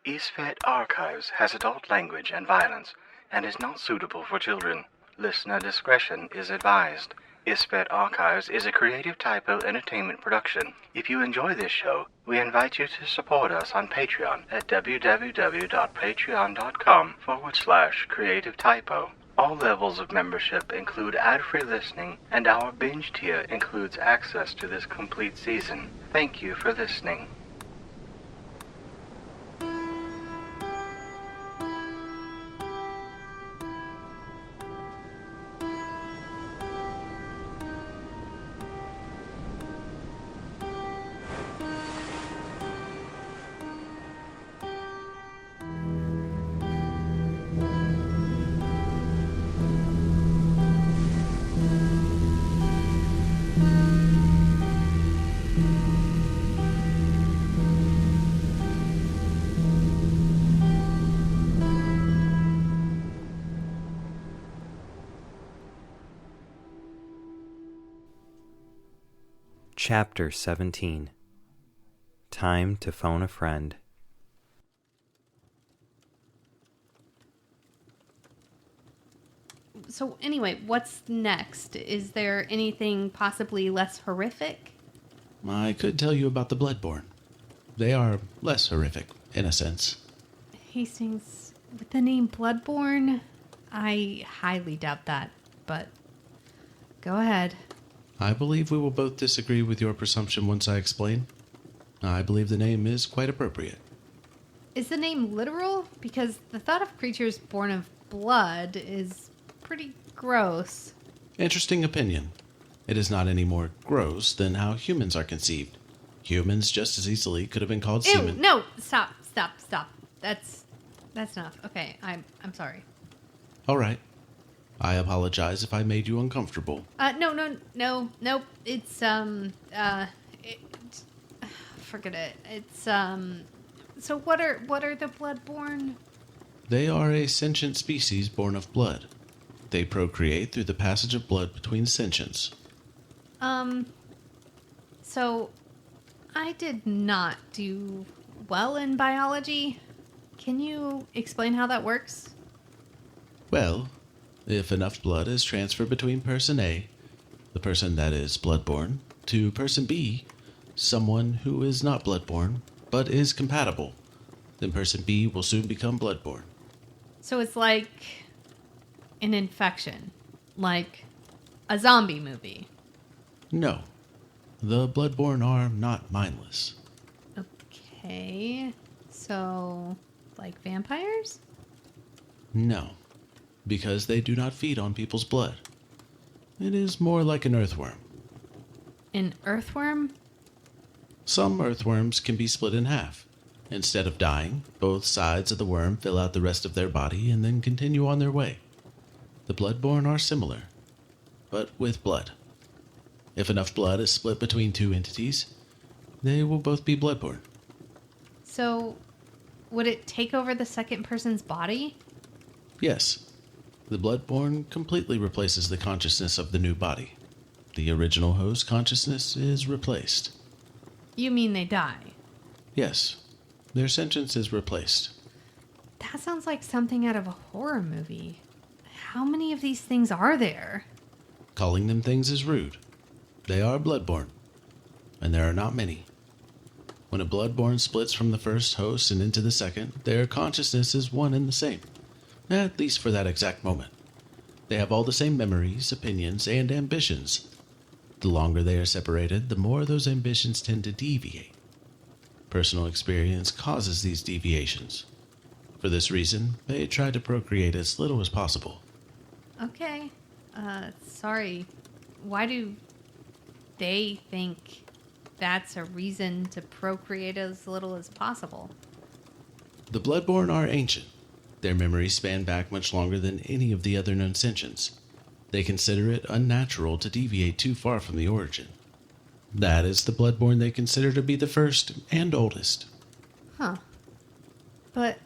Isfet Archives has adult language and violence and is not suitable for children. Listener discretion is advised. Isfet Archives is a Creative Typo entertainment production. If you enjoy this show, we invite you to support us on Patreon at www.patreon.com/Creative Typo. All levels of membership include ad-free listening, and our binge tier includes access to this complete season. Thank you for listening. Chapter 17. Time to phone a friend. So anyway, what's next? Is there anything possibly less horrific? I could tell you about the Bloodborne. They are less horrific, in a sense. Hastings, with the name Bloodborne? I highly doubt that, but go ahead. I believe we will both disagree with your presumption once I explain. I believe the name is quite appropriate. Is the name literal? Because the thought of creatures born of blood is pretty gross. Interesting opinion. It is not any more gross than how humans are conceived. Humans just as easily could have been called Ew, semen. no, stop. That's enough. Okay, I'm sorry. All right. I apologize if I made you uncomfortable. Nope. It's, forget it. It's, so what are the Bloodborne? They are a sentient species born of blood. They procreate through the passage of blood between sentients. So I did not do well in biology. Can you explain how that works? Well, if enough blood is transferred between person A, the person that is bloodborne, to person B, someone who is not bloodborne, but is compatible, then person B will soon become bloodborne. So it's like an infection, like a zombie movie. No, the bloodborne are not mindless. Okay, so like vampires? No, because they do not feed on people's blood. It is more like an earthworm. An earthworm? Some earthworms can be split in half. Instead of dying, both sides of the worm fill out the rest of their body and then continue on their way. The bloodborne are similar, but with blood. If enough blood is split between two entities, they will both be bloodborne. So, would it take over the second person's body? Yes. The bloodborne completely replaces the consciousness of the new body. The original host's consciousness is replaced. You mean they die? Yes. Their sentience is replaced. That sounds like something out of a horror movie. How many of these things are there? Calling them things is rude. They are bloodborne, and there are not many. When a bloodborne splits from the first host and into the second, their consciousness is one and the same, at least for that exact moment. They have all the same memories, opinions, and ambitions. The longer they are separated, the more those ambitions tend to deviate. Personal experience causes these deviations. For this reason, they try to procreate as little as possible. Okay. Sorry. Why do they think that's a reason to procreate as little as possible? The bloodborne are ancient. Their memories span back much longer than any of the other known sentients. They consider it unnatural to deviate too far from the origin. That is the bloodborne they consider to be the first and oldest. Huh. But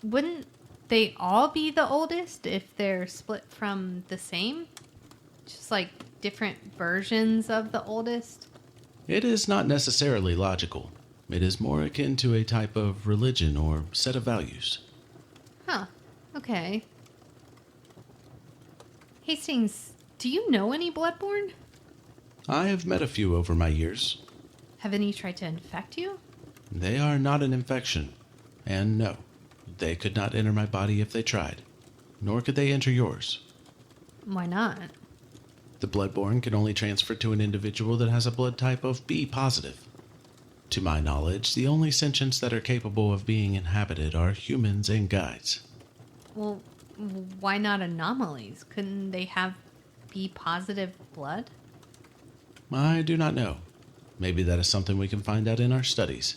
wouldn't they all be the oldest if they're split from the same? Just like different versions of the oldest? It is not necessarily logical. It is more akin to a type of religion or set of values. Huh. Okay. Hastings, do you know any Bloodborne? I have met a few over my years. Have any tried to infect you? They are not an infection. And no, they could not enter my body if they tried. Nor could they enter yours. Why not? The Bloodborne can only transfer to an individual that has a blood type of B positive. To my knowledge, the only sentients that are capable of being inhabited are humans and guides. Well, why not anomalies? Couldn't they have B positive blood? I do not know. Maybe that is something we can find out in our studies.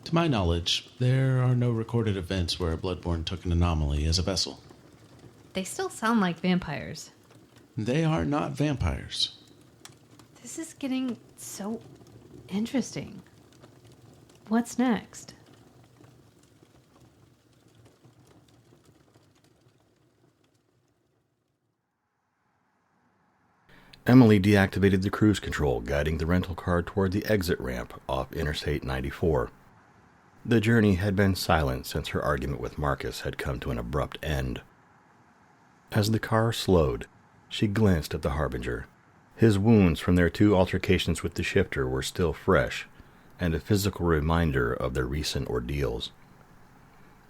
To my knowledge, there are no recorded events where a Bloodborne took an anomaly as a vessel. They still sound like vampires. They are not vampires. This is getting so interesting. What's next? Emily deactivated the cruise control, guiding the rental car toward the exit ramp off Interstate 94. The journey had been silent since her argument with Marcus had come to an abrupt end. As the car slowed, she glanced at the Harbinger. His wounds from their 2 altercations with the shifter were still fresh, and a physical reminder of their recent ordeals.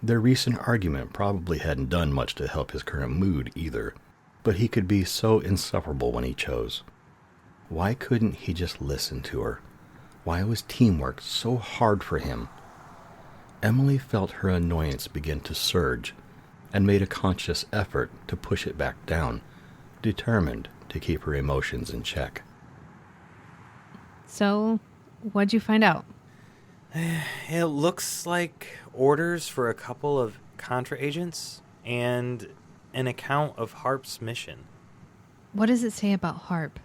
Their recent argument probably hadn't done much to help his current mood either, but he could be so insufferable when he chose. Why couldn't he just listen to her? Why was teamwork so hard for him? Emily felt her annoyance begin to surge, and made a conscious effort to push it back down, determined to keep her emotions in check. So, what'd you find out? It looks like orders for a couple of Contra agents and an account of Harp's mission. What does it say about Harp?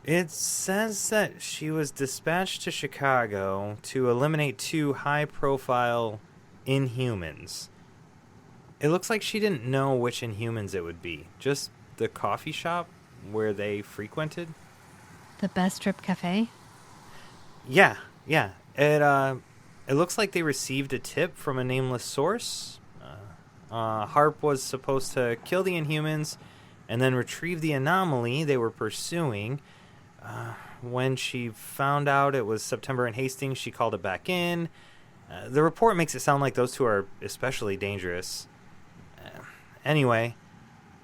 It says that she was dispatched to Chicago to eliminate 2 high-profile Inhumans. It looks like she didn't know which Inhumans it would be, just the coffee shop where they frequented. The Best Strip Cafe? Yeah. It looks like they received a tip from a nameless source. Harp was supposed to kill the Inhumans and then retrieve the anomaly they were pursuing. When she found out it was September and Hastings, she called it back in. The report makes it sound like those 2 are especially dangerous. Anyway,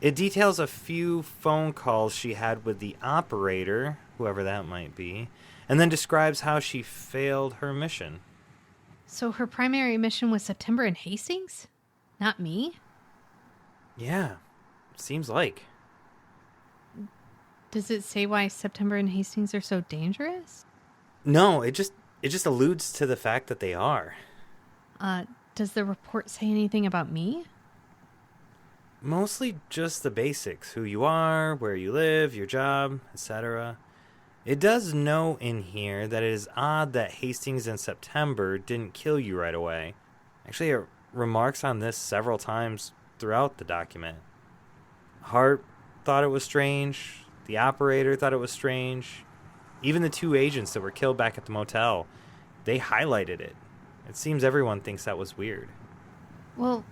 it details a few phone calls she had with the operator, whoever that might be, and then describes how she failed her mission. So her primary mission was September and Hastings? Not me? Yeah, seems like. Does it say why September and Hastings are so dangerous? No, it just alludes to the fact that they are. Does the report say anything about me? Mostly just the basics. Who you are, where you live, your job, etc. It does note in here that it is odd that Hastings and September didn't kill you right away. Actually, it remarks on this several times throughout the document. Hart thought it was strange. The operator thought it was strange. Even the 2 agents that were killed back at the motel, they highlighted it. It seems everyone thinks that was weird. Well,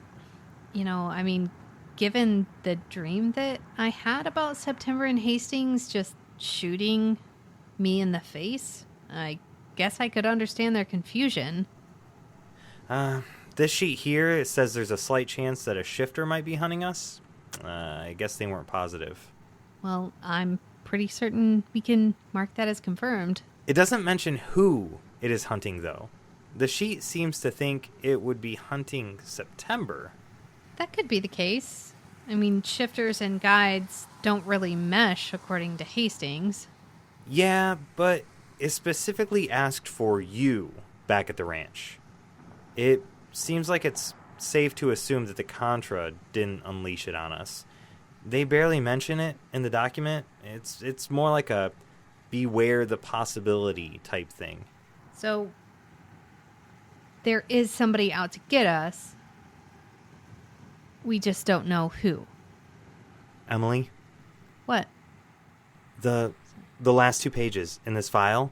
given the dream that I had about September and Hastings just shooting me in the face, I guess I could understand their confusion. This sheet here, it says there's a slight chance that a shifter might be hunting us. I guess they weren't positive. Well, I'm pretty certain we can mark that as confirmed. It doesn't mention who it is hunting, though. The sheet seems to think it would be hunting September. That could be the case. Shifters and guides don't really mesh, according to Hastings. Yeah, but it specifically asked for you back at the ranch. It seems like it's safe to assume that the Contra didn't unleash it on us. They barely mention it in the document. It's more like a beware the possibility type thing. So, there is somebody out to get us. We just don't know who. Emily? What? The last 2 pages in this file,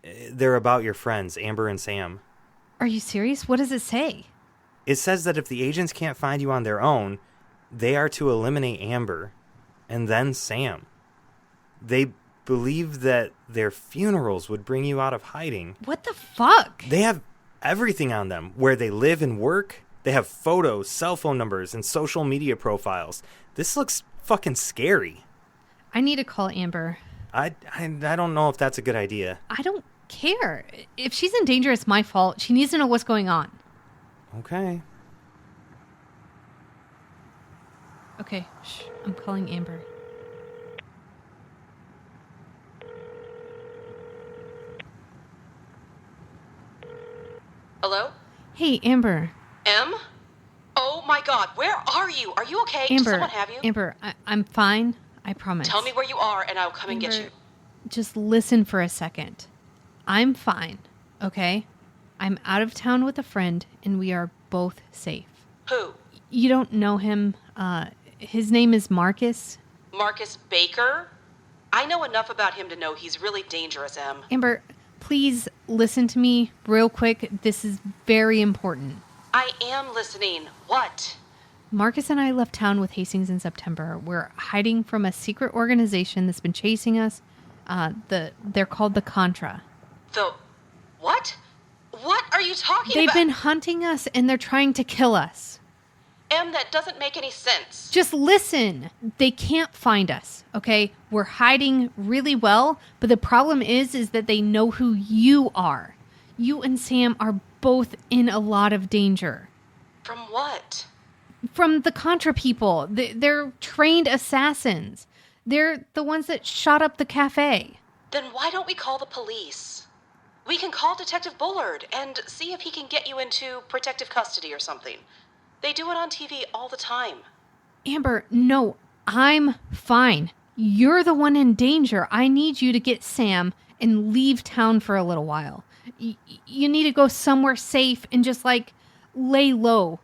They're about your friends, Amber and Sam. Are you serious? What does it say? It says that if the agents can't find you on their own, they are to eliminate Amber, and then Sam. They believe that their funerals would bring you out of hiding. What the fuck? They have everything on them, where they live and work. They have photos, cell phone numbers, and social media profiles. This looks fucking scary. I need to call Amber. I don't know if that's a good idea. I don't care. If she's in danger, it's my fault. She needs to know what's going on. Okay. Okay, shh. I'm calling Amber. Hello? Hey, Amber. Em? Oh my god, where are you? Are you okay? Does Amber. someone have you? Amber, I'm fine. I promise. Tell me where you are and I'll come and get Amber, you. Just listen for a second. I'm fine, okay? I'm out of town with a friend, and we are both safe. Who? You don't know him. His name is Marcus. Marcus Baker? I know enough about him to know he's really dangerous, Em. Amber, please listen to me real quick. This is very important. I am listening. What? Marcus and I left town with Hastings in September. We're hiding from a secret organization that's been chasing us. They're called the Contra. The... what? What are you talking They've about? been hunting us, and they're trying to kill us. Em, that doesn't make any sense. Just listen. They can't find us, okay? We're hiding really well, but the problem is that they know who you are. You and Sam are both in a lot of danger. From what? From the Contra people. They're trained assassins. They're the ones that shot up the cafe. Then why don't we call the police? We can call Detective Bullard and see if he can get you into protective custody or something. They do it on TV all the time. Amber, no, I'm fine. You're the one in danger. I need you to get Sam and leave town for a little while. You need to go somewhere safe and just, like, lay low.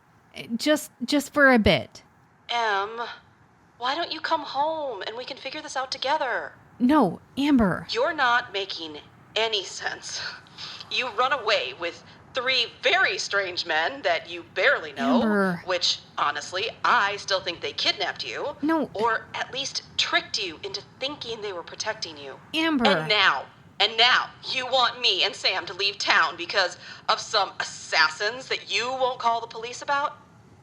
Just for a bit. Em, why don't you come home and we can figure this out together? No, Amber. You're not making any sense. You run away with 3 very strange men that you barely know, Amber. which, honestly, I still think they kidnapped you. No. Or at least tricked you into thinking they were protecting you. Amber. And now, you want me and Sam to leave town because of some assassins that you won't call the police about?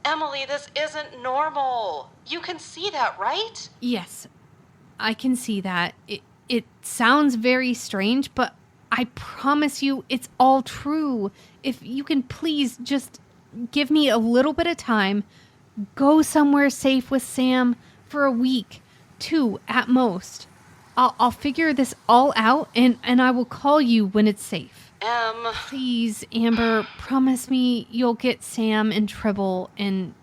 Emily, this isn't normal. You can see that, right? Yes, I can see that. It sounds very strange, but I promise you it's all true. If you can please just give me a little bit of time, go somewhere safe with Sam for a week, 2 at most. I'll figure this all out and I will call you when it's safe. Please, Amber, promise me you'll get Sam in trouble and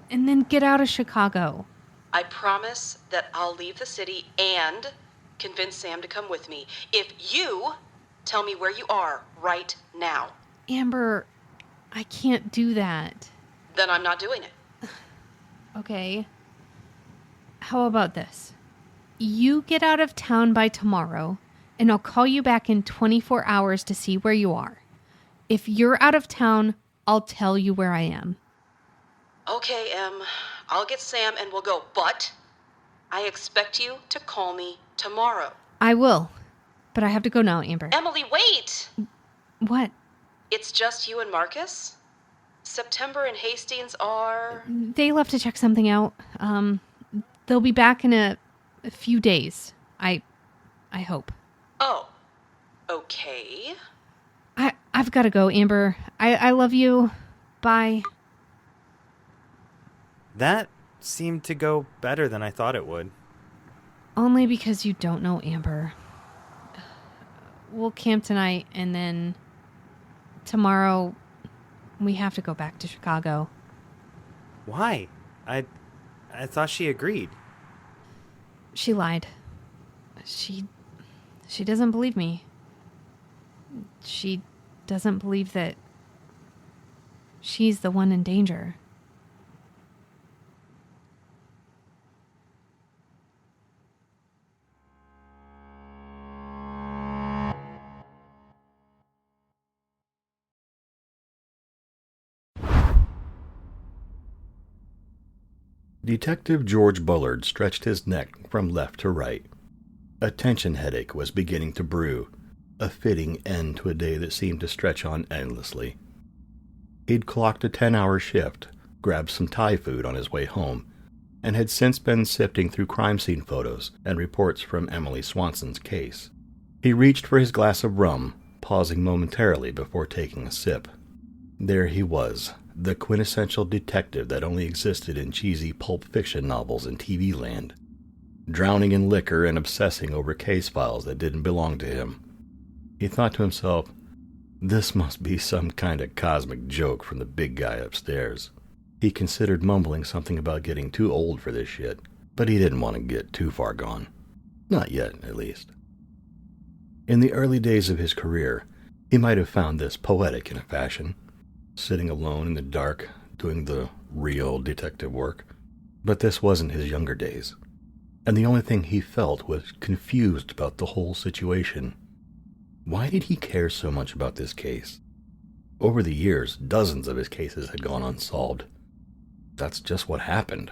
then get out of Chicago. I promise that I'll leave the city and convince Sam to come with me. If you tell me where you are right now. Amber, I can't do that. Then I'm not doing it. Okay. How about this? You get out of town by tomorrow, and I'll call you back in 24 hours to see where you are. If you're out of town, I'll tell you where I am. Okay, Em. I'll get Sam and we'll go. But I expect you to call me tomorrow. I will. But I have to go now, Amber. Emily, wait! What? It's just you and Marcus? September and Hastings are... They left to check something out. They'll be back in a few days. I hope. Oh. Okay. I've got to go, Amber. I love you. Bye. That seemed to go better than I thought it would. Only because you don't know Amber. We'll camp tonight, and then tomorrow we have to go back to Chicago. Why? I thought she agreed. She lied. She doesn't believe me. She doesn't believe that she's the one in danger. Detective George Bullard stretched his neck from left to right. A tension headache was beginning to brew, a fitting end to a day that seemed to stretch on endlessly. He'd clocked a 10-hour shift, grabbed some Thai food on his way home, and had since been sifting through crime scene photos and reports from Emily Swanson's case. He reached for his glass of rum, pausing momentarily before taking a sip. There he was, the quintessential detective that only existed in cheesy pulp fiction novels and TV land, drowning in liquor and obsessing over case files that didn't belong to him. He thought to himself, this must be some kind of cosmic joke from the big guy upstairs. He considered mumbling something about getting too old for this shit, but he didn't want to get too far gone. Not yet, at least. In the early days of his career, he might have found this poetic in a fashion, sitting alone in the dark, doing the real detective work. But this wasn't his younger days, and the only thing he felt was confused about the whole situation. Why did he care so much about this case? Over the years, dozens of his cases had gone unsolved. That's just what happened.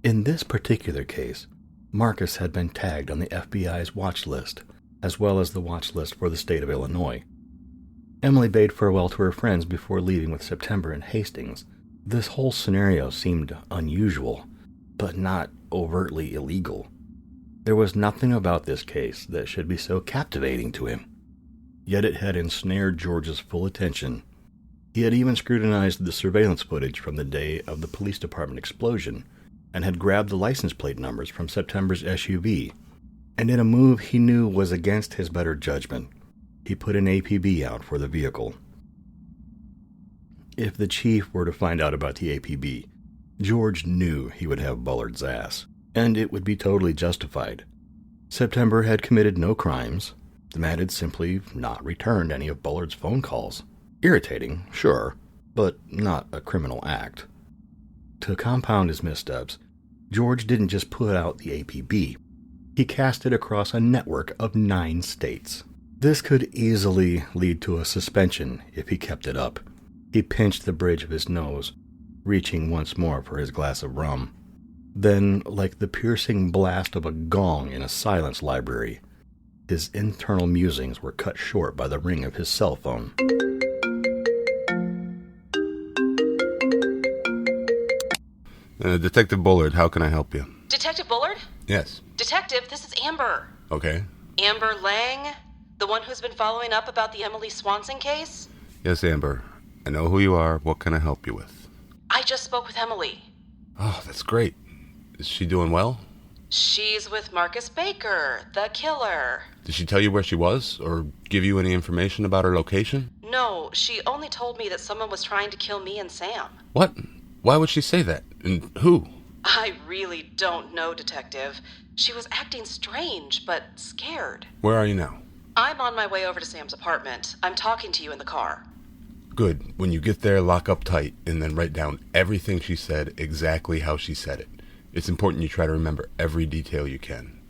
In this particular case, Marcus had been tagged on the FBI's watch list, as well as the watch list for the state of Illinois. Emily bade farewell to her friends before leaving with September and Hastings. This whole scenario seemed unusual, but not overtly illegal. There was nothing about this case that should be so captivating to him. Yet it had ensnared George's full attention. He had even scrutinized the surveillance footage from the day of the police department explosion, and had grabbed the license plate numbers from September's SUV. And in a move he knew was against his better judgment, he put an APB out for the vehicle. If the chief were to find out about the APB, George knew he would have Bullard's ass, and it would be totally justified. September had committed no crimes. The man had simply not returned any of Bullard's phone calls. Irritating, sure, but not a criminal act. To compound his missteps, George didn't just put out the APB. He cast it across a network of 9 states. This could easily lead to a suspension if he kept it up. He pinched the bridge of his nose, reaching once more for his glass of rum. Then, like the piercing blast of a gong in a silence library, his internal musings were cut short by the ring of his cell phone. Detective Bullard, how can I help you? Detective Bullard? Yes. Detective, this is Amber. Okay. Amber Lang? The one who's been following up about the Emily Swanson case? Yes, Amber. I know who you are. What can I help you with? I just spoke with Emily. Oh, that's great. Is she doing well? She's with Marcus Baker, the killer. Did she tell you where she was, or give you any information about her location? No, she only told me that someone was trying to kill me and Sam. What? Why would she say that? And who? I really don't know, Detective. She was acting strange, but scared. Where are you now? I'm on my way over to Sam's apartment. I'm talking to you in the car. Good. When you get there, lock up tight, and then write down everything she said exactly how she said it. It's important you try to remember every detail you can.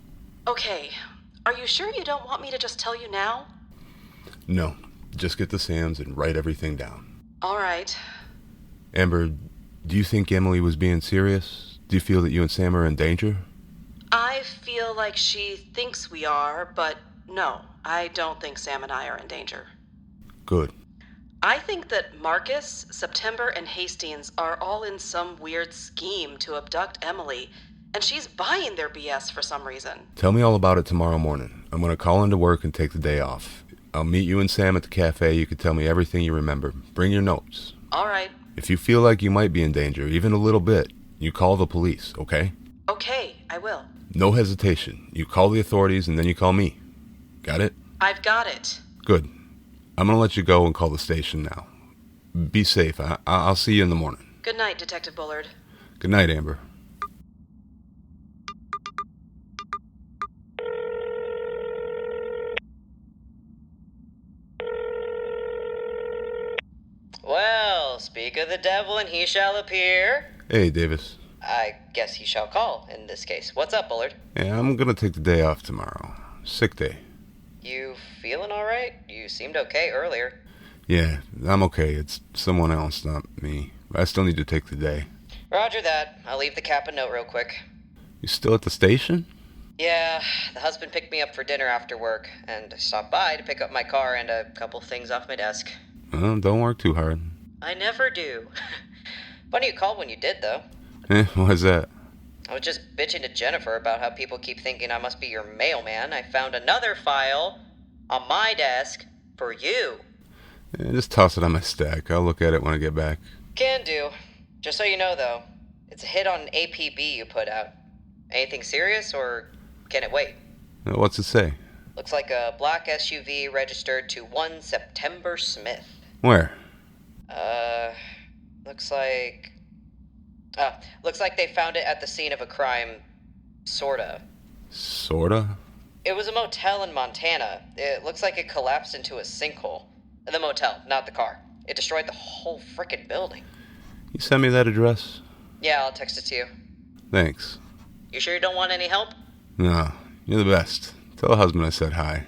Okay. Are you sure you don't want me to just tell you now? No. Just get to Sam's and write everything down. All right. Amber, do you think Emily was being serious? Do you feel that you and Sam are in danger? I feel like she thinks we are, but no, I don't think Sam and I are in danger. Good. I think that Marcus, September, and Hastings are all in some weird scheme to abduct Emily, and she's buying their BS for some reason. Tell me all about it tomorrow morning. I'm going to call into work and take the day off. I'll meet you and Sam at the cafe. You can tell me everything you remember. Bring your notes. All right. If you feel like you might be in danger, even a little bit, you call the police, okay? Okay, I will. No hesitation. You call the authorities and then you call me. Got it? I've got it. Good. I'm going to let you go and call the station now. Be safe. I'll see you in the morning. Good night, Detective Bullard. Good night, Amber. Well, speak of the devil and he shall appear. Hey, Davis. I guess he shall call in this case. What's up, Bullard? Yeah, I'm going to take the day off tomorrow. Sick day. You feeling all right? You seemed okay earlier. Yeah, I'm okay. It's someone else, not me. I still need to take the day. Roger that. I'll leave the cap a note real quick. You still at the station? Yeah, the husband picked me up for dinner after work, and I stopped by to pick up my car and a couple things off my desk. Well, don't work too hard. I never do. Funny you called when you did, though. Why's that? I was just bitching to Jennifer about how people keep thinking I must be your mailman. I found another file on my desk for you. Just toss it on my stack. I'll look at it when I get back. Can do. Just so you know, though, it's a hit on APB you put out. Anything serious, or can it wait? What's it say? Looks like a black SUV registered to 1 September Smith. Where? Looks like they found it at the scene of a crime. Sorta. Sorta? It was a motel in Montana. It looks like it collapsed into a sinkhole. The motel, not the car. It destroyed the whole frickin' building. You send me that address? Yeah, I'll text it to you. Thanks. You sure you don't want any help? No, you're the best. Tell the husband I said hi.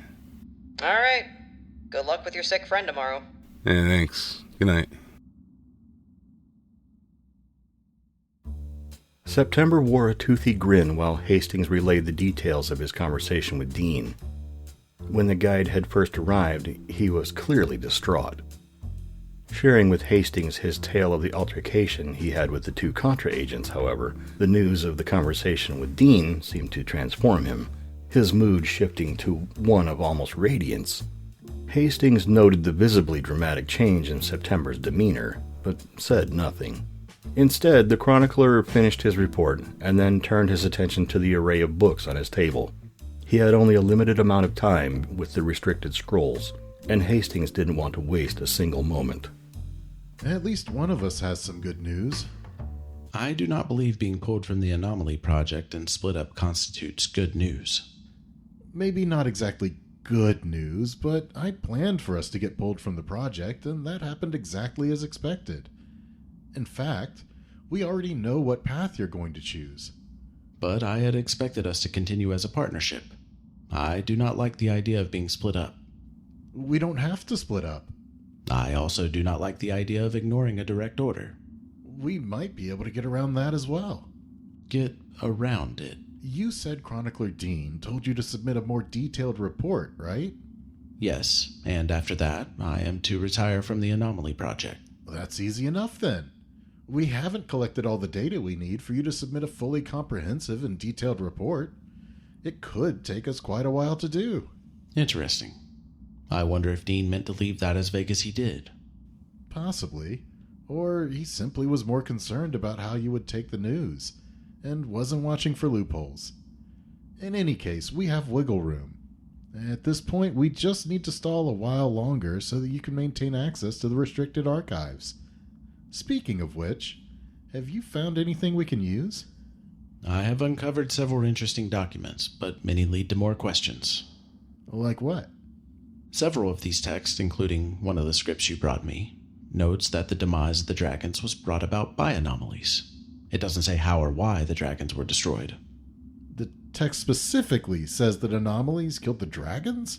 Alright. Good luck with your sick friend tomorrow. Yeah, thanks. Good night. September wore a toothy grin while Hastings relayed the details of his conversation with Dean. When the guide had first arrived, he was clearly distraught. Sharing with Hastings his tale of the altercation he had with the two Contra agents, however, the news of the conversation with Dean seemed to transform him, his mood shifting to one of almost radiance. Hastings noted the visibly dramatic change in September's demeanor, but said nothing. Instead, the chronicler finished his report and then turned his attention to the array of books on his table. He had only a limited amount of time with the restricted scrolls, and Hastings didn't want to waste a single moment. At least one of us has some good news. I do not believe being pulled from the Anomaly Project and split up constitutes good news. Maybe not exactly good news, but I planned for us to get pulled from the project, and that happened exactly as expected. In fact, we already know what path you're going to choose. But I had expected us to continue as a partnership. I do not like the idea of being split up. We don't have to split up. I also do not like the idea of ignoring a direct order. We might be able to get around that as well. Get around it? You said Chronicler Dean told you to submit a more detailed report, right? Yes, and after that, I am to retire from the Anomaly Project. That's easy enough then. We haven't collected all the data we need for you to submit a fully comprehensive and detailed report. It could take us quite a while to do. Interesting. I wonder if Dean meant to leave that as vague as he did. Possibly. Or he simply was more concerned about how you would take the news, and wasn't watching for loopholes. In any case, we have wiggle room. At this point, we just need to stall a while longer so that you can maintain access to the restricted archives. Speaking of which, have you found anything we can use? I have uncovered several interesting documents, but many lead to more questions. Like what? Several of these texts, including one of the scripts you brought me, notes that the demise of the dragons was brought about by anomalies. It doesn't say how or why the dragons were destroyed. The text specifically says that anomalies killed the dragons?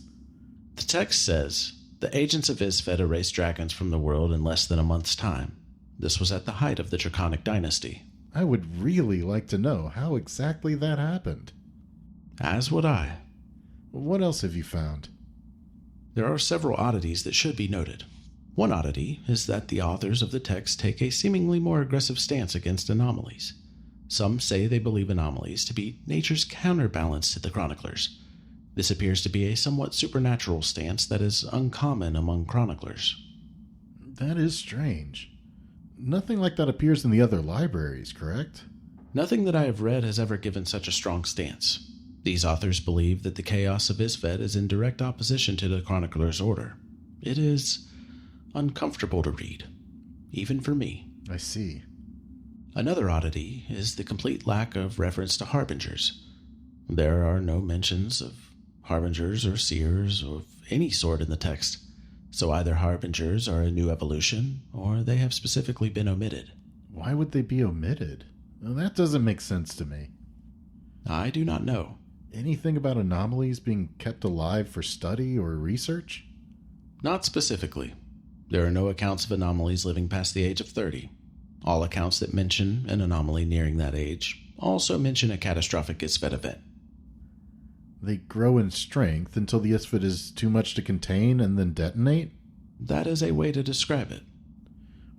The text says, the agents of Isfet erased dragons from the world in less than a month's time. This was at the height of the Draconic Dynasty. I would really like to know how exactly that happened. As would I. What else have you found? There are several oddities that should be noted. One oddity is that the authors of the text take a seemingly more aggressive stance against anomalies. Some say they believe anomalies to be nature's counterbalance to the chroniclers. This appears to be a somewhat supernatural stance that is uncommon among chroniclers. That is strange. Nothing like that appears in the other libraries, correct? Nothing that I have read has ever given such a strong stance. These authors believe that the chaos of Isfet is in direct opposition to the chronicler's order. It is uncomfortable to read, even for me. I see. Another oddity is the complete lack of reference to harbingers. There are no mentions of harbingers or seers of any sort in the text, so either harbingers are a new evolution, or they have specifically been omitted. Why would they be omitted? Well, that doesn't make sense to me. I do not know. Anything about anomalies being kept alive for study or research? Not specifically. There are no accounts of anomalies living past the age of 30. All accounts that mention an anomaly nearing that age also mention a catastrophic Isfet event. They grow in strength until the Isfet is too much to contain and then detonate? That is a way to describe it.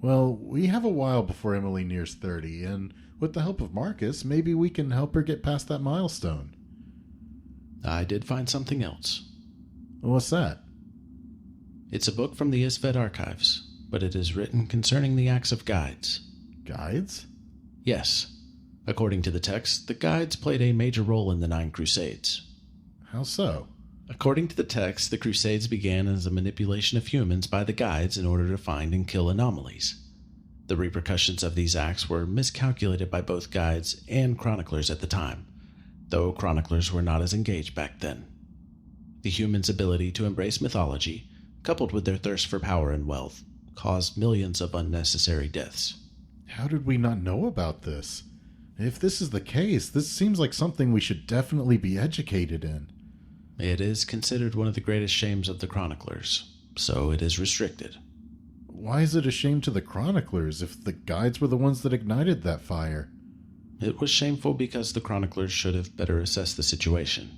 Well, we have a while before Emily nears 30, and with the help of Marcus, maybe we can help her get past that milestone. I did find something else. What's that? It's a book from the Isfet Archives, but it is written concerning the acts of guides. Guides? Yes. According to the text, the guides played a major role in the 9 Crusades. How so? According to the text, the Crusades began as a manipulation of humans by the guides in order to find and kill anomalies. The repercussions of these acts were miscalculated by both guides and chroniclers at the time, though chroniclers were not as engaged back then. The humans' ability to embrace mythology, coupled with their thirst for power and wealth, caused millions of unnecessary deaths. How did we not know about this? If this is the case, this seems like something we should definitely be educated in. It is considered one of the greatest shames of the chroniclers, so it is restricted. Why is it a shame to the chroniclers if the guides were the ones that ignited that fire? It was shameful because the chroniclers should have better assessed the situation.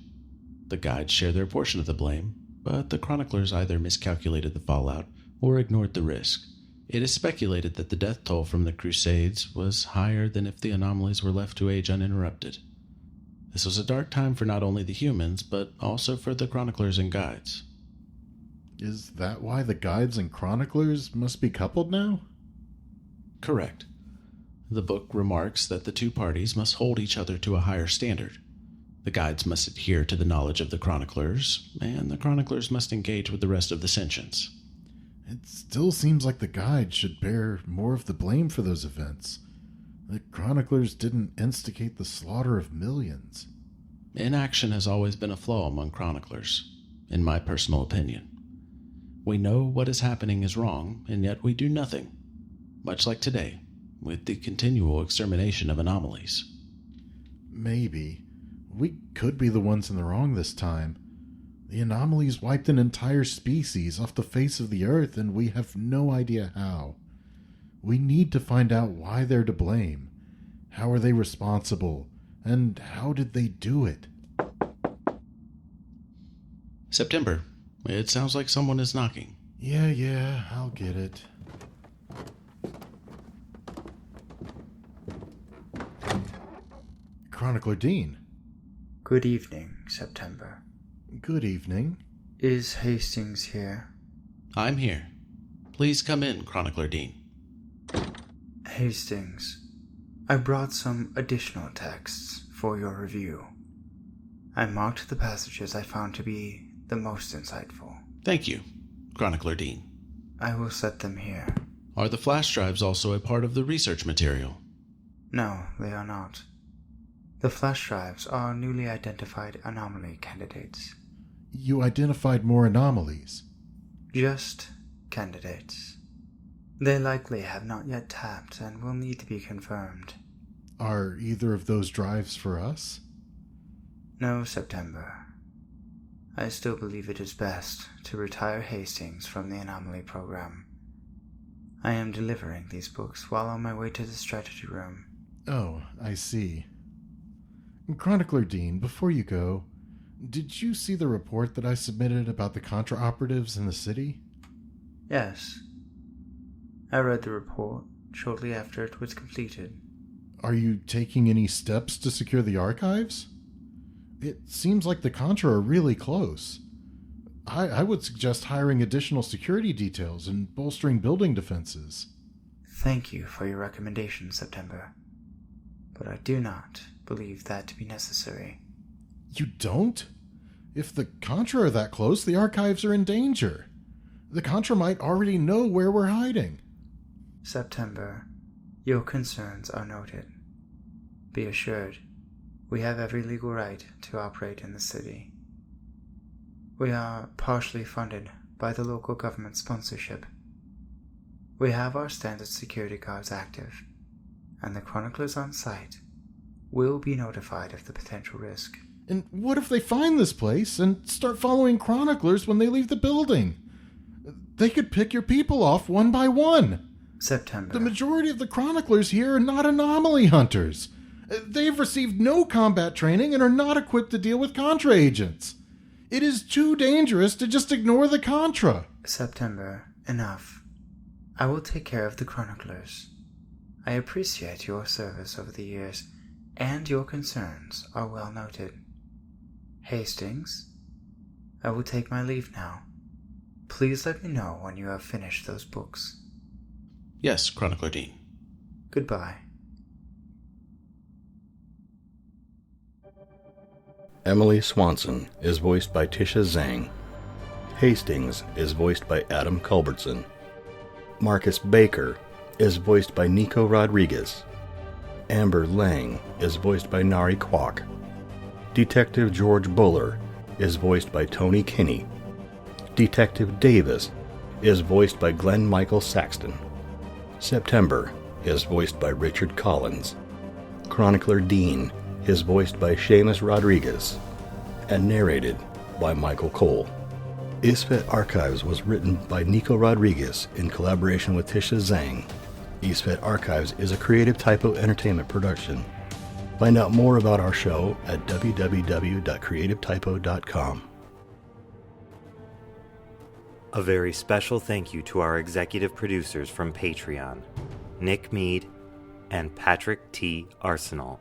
The guides share their portion of the blame, but the chroniclers either miscalculated the fallout or ignored the risk. It is speculated that the death toll from the Crusades was higher than if the anomalies were left to age uninterrupted. This was a dark time for not only the humans, but also for the chroniclers and guides. Is that why the guides and chroniclers must be coupled now? Correct. The book remarks that the two parties must hold each other to a higher standard. The guides must adhere to the knowledge of the chroniclers, and the chroniclers must engage with the rest of the sentients. It still seems like the guides should bear more of the blame for those events. The chroniclers didn't instigate the slaughter of millions. Inaction has always been a flaw among chroniclers, in my personal opinion. We know what is happening is wrong, and yet we do nothing, much like today, with the continual extermination of anomalies. Maybe. We could be the ones in the wrong this time. The anomalies wiped an entire species off the face of the earth, and we have no idea how. We need to find out why they're to blame. How are they responsible? And how did they do it? September. It sounds like someone is knocking. Yeah, I'll get it. Chronicler Dean. Good evening, September. Good evening. Is Hastings here? I'm here. Please come in, Chronicler Dean. Hastings, I brought some additional texts for your review. I marked the passages I found to be the most insightful. Thank you, Chronicler Dean. I will set them here. Are the flash drives also a part of the research material? No, they are not. The flash drives are newly identified anomaly candidates. You identified more anomalies. Just candidates. They likely have not yet tapped and will need to be confirmed. Are either of those drives for us? No, September. I still believe it is best to retire Hastings from the anomaly program. I am delivering these books while on my way to the strategy room. Oh, I see. Chronicler Dean, before you go, did you see the report that I submitted about the Contra operatives in the city? Yes. I read the report shortly after it was completed. Are you taking any steps to secure the archives? It seems like the Contra are really close. I would suggest hiring additional security details and bolstering building defenses. Thank you for your recommendation, September. But I do not believe that to be necessary. You don't? If the Contra are that close, the archives are in danger. The Contra might already know where we're hiding. September, your concerns are noted. Be assured, we have every legal right to operate in the city. We are partially funded by the local government sponsorship. We have our standard security guards active, and the chroniclers on site will be notified of the potential risk. And what if they find this place and start following chroniclers when they leave the building? They could pick your people off one by one. September. The majority of the chroniclers here are not anomaly hunters. They've received no combat training and are not equipped to deal with Contra agents. It is too dangerous to just ignore the Contra. September, enough. I will take care of the chroniclers. I appreciate your service over the years, and your concerns are well noted. Hastings, I will take my leave now. Please let me know when you have finished those books. Yes, Chronicler Dean. Goodbye. Emily Swanson is voiced by Tisha Zang. Hastings is voiced by Adam Culbertson. Marcus Baker is voiced by Nico Rodriguez. Amber Lang is voiced by Nari Kwok. Detective George Bullard is voiced by Tony Kinney. Detective Davis is voiced by Glenn Michael Saxton. September is voiced by Richard Collins. Chronicler Dean is voiced by Seamus Rodriguez and narrated by Michael Cole. Isfet Archives was written by Nico Rodriguez in collaboration with Tisha Zang. Isfet Archives is a Creative Typo Entertainment production. Find out more about our show at www.creativetypo.com. A very special thank you to our executive producers from Patreon, Nick Mead and Patrick T. Arsenal.